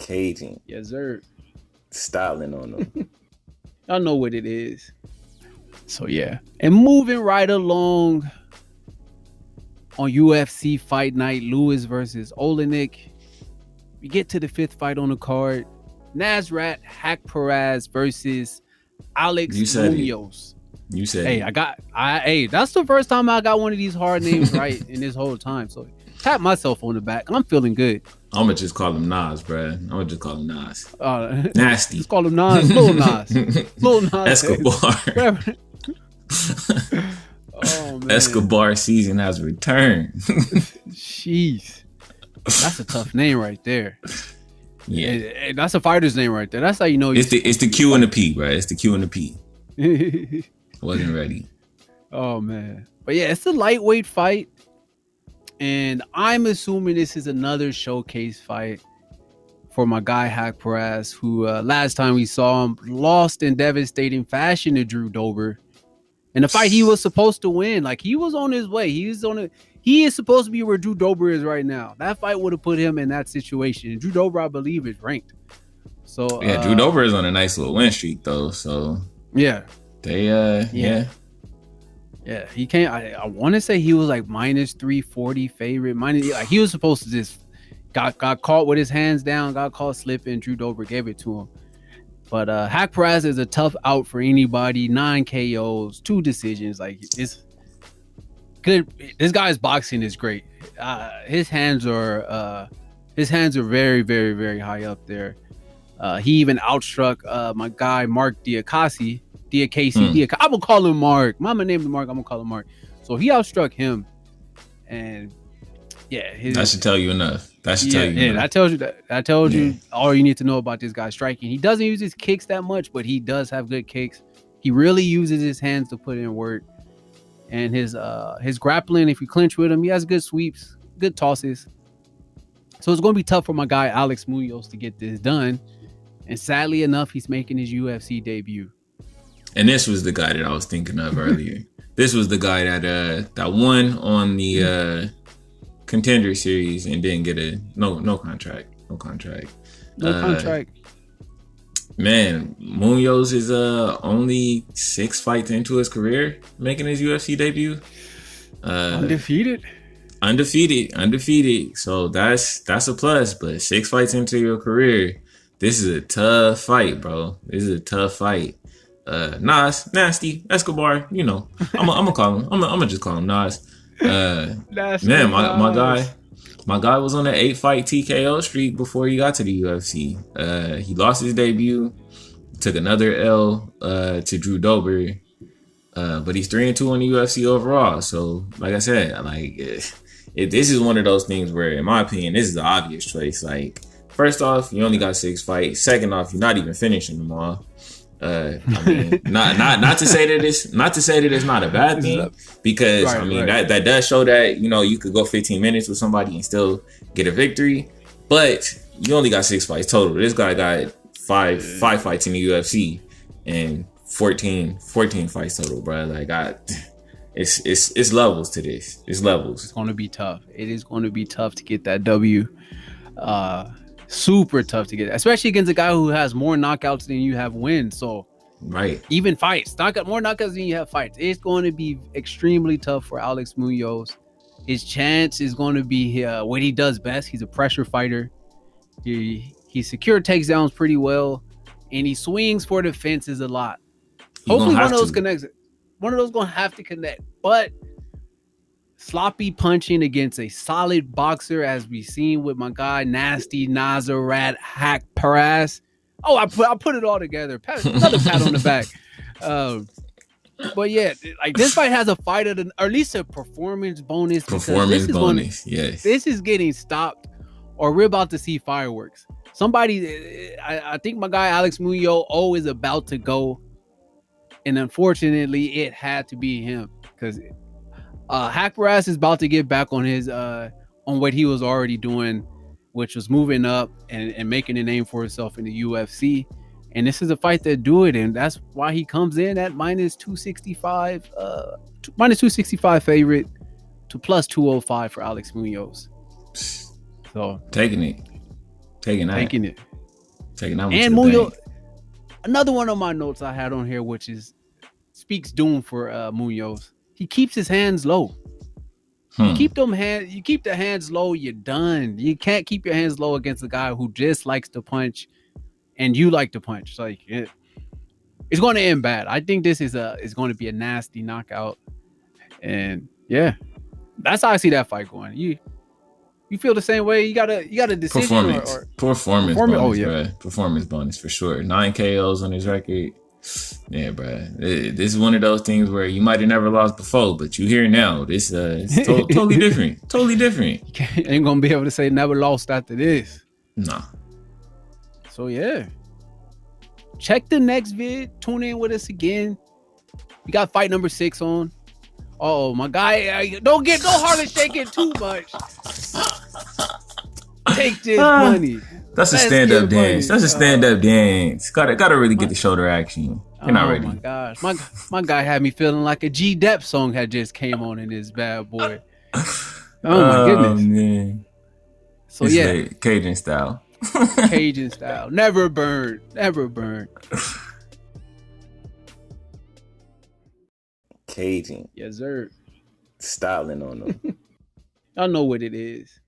Cajing. Yes, sir. Styling on them. Y'all know what it is. So yeah. And moving right along on UFC Fight Night, Lewis versus Oleinik. We get to the 5th fight on the card. Nasrat Haqparast versus Alex Munoz. You said hey, that's the first time I got one of these hard names right in this whole time. So tap myself on the back. I'm feeling good. I'm gonna just call him Nas, bro. I'm gonna just call him Nas. Nasty. Just call him Nas. Lil Nas. Lil Nas. Escobar. Oh, man. Escobar season has returned. Jeez. That's a tough name right there. Yeah. That's a fighter's name right there. That's how you know it's the Q and the P, bro. It's the Q and the P. Wasn't ready. Oh man. But yeah, it's a lightweight fight. And I'm assuming this is another showcase fight for my guy Haqparast, who last time we saw him lost in devastating fashion to Drew Dober. And the fight he was supposed to win. Like, he was on his way. He is supposed to be where Drew Dober is right now. That fight would have put him in that situation. And Drew Dober, I believe, is ranked. So yeah, Drew Dober is on a nice little win streak though. So yeah. Yeah, he can't. I want to say he was like minus 340 favorite. Like he was supposed to just got caught with his hands down, got caught slipping. Drew Dober gave it to him. But Haqparast is a tough out for anybody. 9 KOs, 2 decisions. Like, it's good. This guy's boxing is great. His hands are very, very, very high up there. He even outstruck my guy Mark Diakasi. I'm gonna call him Mark. Mama named him Mark. I'm gonna call him Mark. So he outstruck him, and yeah, that should tell you enough. That tells you that. That tells you all you need to know about this guy striking. He doesn't use his kicks that much, but he does have good kicks. He really uses his hands to put in work, and his grappling. If you clinch with him, he has good sweeps, good tosses. So it's gonna be tough for my guy Alex Munoz to get this done. And sadly enough, he's making his UFC debut. And this was the guy that I was thinking of earlier. This was the guy that won on the Contender Series and didn't get no contract. No contract. Man, Munoz is only 6 fights into his career, making his UFC debut. Undefeated. So that's a plus. But 6 fights into your career, this is a tough fight, bro. This is a tough fight. Nas, Nasty, Escobar, you know, I'm gonna call him. I'm gonna just call him Nas. Man, my guy was on an 8-fight TKO streak before he got to the UFC. He lost his debut, took another L to Drew Dober, but he's 3-2 in the UFC overall. So, like I said, this is one of those things where, in my opinion, this is the obvious choice. Like, first off, you only got 6 fights. Second off, you're not even finishing them all. I mean, not to say that it's not a bad thing, because that does show that, you know, you could go 15 minutes with somebody and still get a victory, but you only got 6 fights total. This guy got five fights in the UFC and 14 fights total, bro. Like, it's levels to this. It's levels. It's going to be tough. It is going to be tough to get that W. Super tough to get, especially against a guy who has more knockouts than you have wins. So, right, even fights, more knockouts than you have fights. It's going to be extremely tough for Alex Munoz. His chance is going to be what he does best. He's a pressure fighter. He secure takedowns pretty well, and he swings for the fences a lot. Hopefully, one of those connects. One of those going to have to connect, but sloppy punching against a solid boxer, as we've seen with my guy Nasty Nasrat Haqparast. Oh, I put it all together. Another pat on the back. But yeah, like, this fight has a fight or at least a performance bonus. Yes. This is getting stopped, or we're about to see fireworks. I think my guy Alex Munoz is about to go, and unfortunately, it had to be him, because Haqparast is about to get back on his on what he was already doing, which was moving up and making a name for himself in the UFC. And this is a fight that do it, and that's why he comes in at minus 265 favorite to plus 205 for Alex Munoz. So taking it. Taking that one And to the Munoz. bank. Another one of my notes I had on here, which is speaks doom for Munoz. He keeps his hands low. You keep the hands low, you're done. You can't keep your hands low against a guy who just likes to punch, and you like to punch. Like it's going to end bad. I think this is going to be a nasty knockout, and yeah, that's how I see that fight going. You feel the same way? You got a decision Performance bonus, oh yeah, bro. Performance bonus for sure. 9 KOs on his record. Yeah, bro. This is one of those things where you might have never lost before, but you here now. This it's totally different. Totally different. You ain't gonna be able to say never lost after this. Nah. So yeah, check the next vid. Tune in with us again. We got fight number 6 on. Oh my guy, don't hardly shake it too much. Take this money. That's a stand-up dance. That's a stand-up dance. Gotta really get the shoulder action. You're not ready. Oh my gosh, my guy had me feeling like a G Dep song had just came on in this bad boy. Oh my goodness, man. So it's yeah, like Cajun style. Cajun style. Never burn. Cajun. Yes, sir. Styling on them. Y'all know what it is.